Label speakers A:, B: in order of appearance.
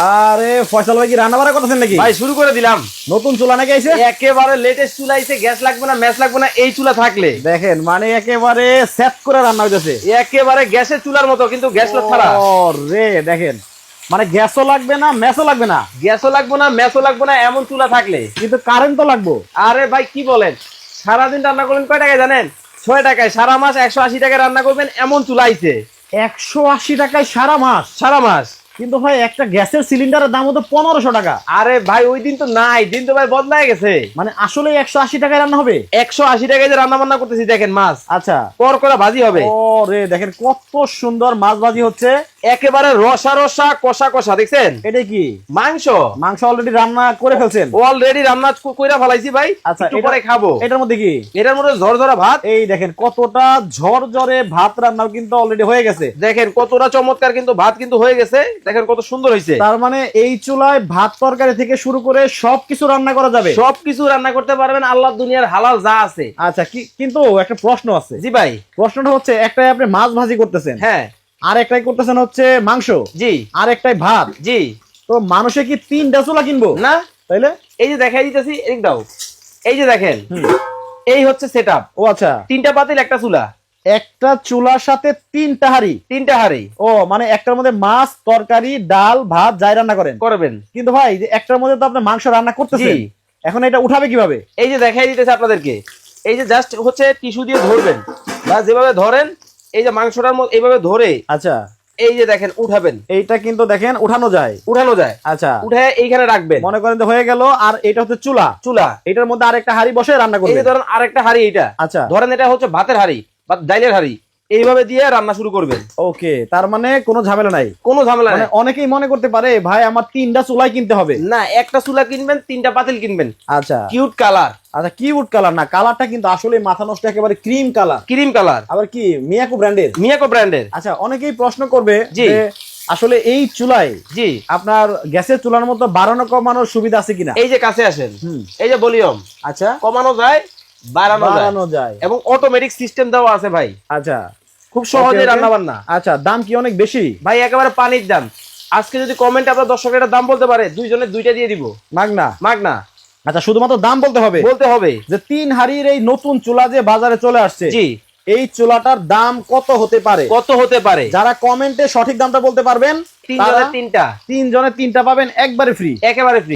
A: আরে ফয়সাল ভাই কি রান্না বাড়া করতেছেন নাকি?
B: ভাই শুরু করে দিলাম।
A: নতুন চুলা নাকি আইছে?
B: একেবারে লেটেস্ট চুলা আইছে, গ্যাস লাগবে না, ম্যাচ লাগবে না এই চুলা থাকলে।
A: দেখেন মানে একেবারে সেট করে রান্না হইতেছে,
B: একেবারে গ্যাসের চুলার মতো, কিন্তু গ্যাস ছাড়া।
A: রে দেখেন মানে গ্যাসও লাগবে না, ম্যাচও লাগবে না,
B: গ্যাসও লাগবে না, ম্যাচও লাগবে না এমন চুলা থাকলে।
A: কিন্তু কারেন্ট তো লাগবো।
B: আরে ভাই কি বলেন, সারাদিন রান্না করবেন কয় টাকায় জানেন? 6 টাকায়। সারা মাস 180 টাকায় রান্না করবেন এমন চুলা আইছে।
A: 180 টাকায় সারা মাস?
B: সারা মাস।
A: কিন্তু ভাই একটা গ্যাসের সিলিন্ডারের দাম তো 1500 টাকা।
B: আরে ভাই ওই দিন তো নাই, দিন তো ভাই বদলায় গেছে।
A: মানে আসলে 180 টাকায় রান্না হবে?
B: 180 টাকায় যে রান্না বান্না করতেছি দেখেন, মাছ
A: আচ্ছা
B: পর করে ভাজি হবে।
A: ও রে দেখেন কত সুন্দর মাছ ভাজি হচ্ছে,
B: একেবারে রসা রসা কষা কষা। দেখছেন
A: এটা কি
B: মাংস?
A: মাংস অলরেডি রান্না করে ফেলছেন?
B: অলরেডি রান্না কইরা ফেলাইছি ভাই।
A: আচ্ছা
B: একটু পরে খাবো।
A: এটার মধ্যে কি?
B: এটার মধ্যে ঝরঝরা ভাত।
A: এই দেখেন কতটা ঝরঝরে ভাত রান্নাও কিন্তু অলরেডি হয়ে গেছে।
B: দেখেন কতটা চমৎকার, কিন্তু ভাত কিন্তু হয়ে গেছে। দেখেন কত সুন্দর হয়েছে।
A: তার মানে এই চুলায় ভাত তরকারি থেকে শুরু করে সবকিছু রান্না করা যাবে?
B: সবকিছু রান্না করতে পারবেন, আল্লাহ দুনিয়ার হালাল যা আছে।
A: আচ্ছা কিন্তু একটা প্রশ্ন আছে।
B: জি ভাই।
A: প্রশ্নটা হচ্ছে, একটাই আপনি মাছ ভাজি করতেছেন,
B: হ্যাঁ,
A: আর একটাই করতেছেন হচ্ছে মাংস,
B: জি,
A: আর একটাই ভাত,
B: জি।
A: তো মানুষে কি 3টা চুলা কিনবো
B: না,
A: তাইলে?
B: এই যে দেখাই দিতেছি, এদিক দাও। এই যে দেখেন, এই হচ্ছে সেটআপ।
A: ও আচ্ছা,
B: 3টা পাতিল, একটা চুলা।
A: একটা চুলার সাথে 3টা হাঁড়ি?
B: 3টা হাঁড়ি।
A: ও মানে একটার মধ্যে মাছ তরকারি ডাল ভাত যাই রান্না করেন
B: করবেন।
A: কিন্তু ভাই যে একটার মধ্যে তো আপনি মাংস রান্না করতেছেন, এখন এটা উঠাবে কিভাবে?
B: এই যে দেখাই দিতেছে আপনাদেরকে। এই যে জাস্ট হচ্ছে টিস্যু দিয়ে ধরবেন, বা যেভাবে ধরেন এই যে মাংসটার মধ্যে এইভাবে ধরে,
A: আচ্ছা
B: এই যে দেখেন উঠাবেন।
A: এইটা কিন্তু দেখেন উঠানো যায়,
B: উঠানো যায়।
A: আচ্ছা
B: উঠে এইখানে রাখবেন,
A: মনে করেন যে হয়ে গেল। আর এটা হচ্ছে চুলা,
B: চুলা।
A: এটার মধ্যে আরেকটা হাঁড়ি বসে রান্না
B: এই
A: করবেন।
B: যে ধরেন আরেকটা হাঁড়ি, এটা
A: আচ্ছা
B: ধরেন এটা হচ্ছে ভাতের হাঁড়ি বা ডাইলের হাঁড়ি, এইভাবে দিয়ে রান্না শুরু করবেন।
A: ওকে, তার মানে কোনো ঝামেলা নাই।
B: কোনো ঝামেলা
A: মানে
B: নাই।
A: অনেকেই মনে করতে পারে ভাই আমার 3টা চুলাই কিনতে হবে।
B: না, একটা চুলা কিনবেন, 3টা পাতিল কিনবেন।
A: আচ্ছা
B: কিউট কালার।
A: আচ্ছা কিউট কালার না, কালারটা কিন্তু আসলে মাথা নষ্ট, একেবারে ক্রিম কালার।
B: Cream colour.
A: আবার কি মিয়াকো ব্র্যান্ডের?
B: মিয়াকো ব্র্যান্ডের।
A: আচ্ছা অনেকেই প্রশ্ন করবে
B: জি।
A: যে আসলে এই চুলায়
B: জি,
A: আপনার গ্যাসের চুলার মতো বাড়ানো কমানোর সুবিধা আছে কিনা?
B: এই যে কাছে আসেন, এই যে ভলিউম
A: আচ্ছা
B: কমানো যায়, বাড়ানো
A: যায়,
B: এবং অটোমেটিক সিস্টেম দেওয়া আছে ভাই।
A: আচ্ছা
B: খুব সহজে রান্না বান্না।
A: আচ্ছা দাম কি অনেক বেশি?
B: ভাই একেবারে পানির দাম। আজকে যদি কমেন্টে আপনার দর্শকের দাম বলতে পারে, দুইজনের দুইটা দিয়ে দিব
A: মাগনা।
B: মাগনা।
A: আচ্ছা শুধুমাত্র দাম বলতে হবে?
B: বলতে হবে।
A: যে 3 হাঁড়ির এই নতুন চুলা যে বাজারে চলে আসছে,
B: জি,
A: এই চুলাটার দাম কত হতে পারে?
B: কত হতে পারে?
A: যারা কমেন্টে সঠিক দামটা বলতে পারবেন,
B: 3 জনের 3টা।
A: 3 জনের 3টা পাবেন একবারে ফ্রি।
B: একেবারে ফ্রি।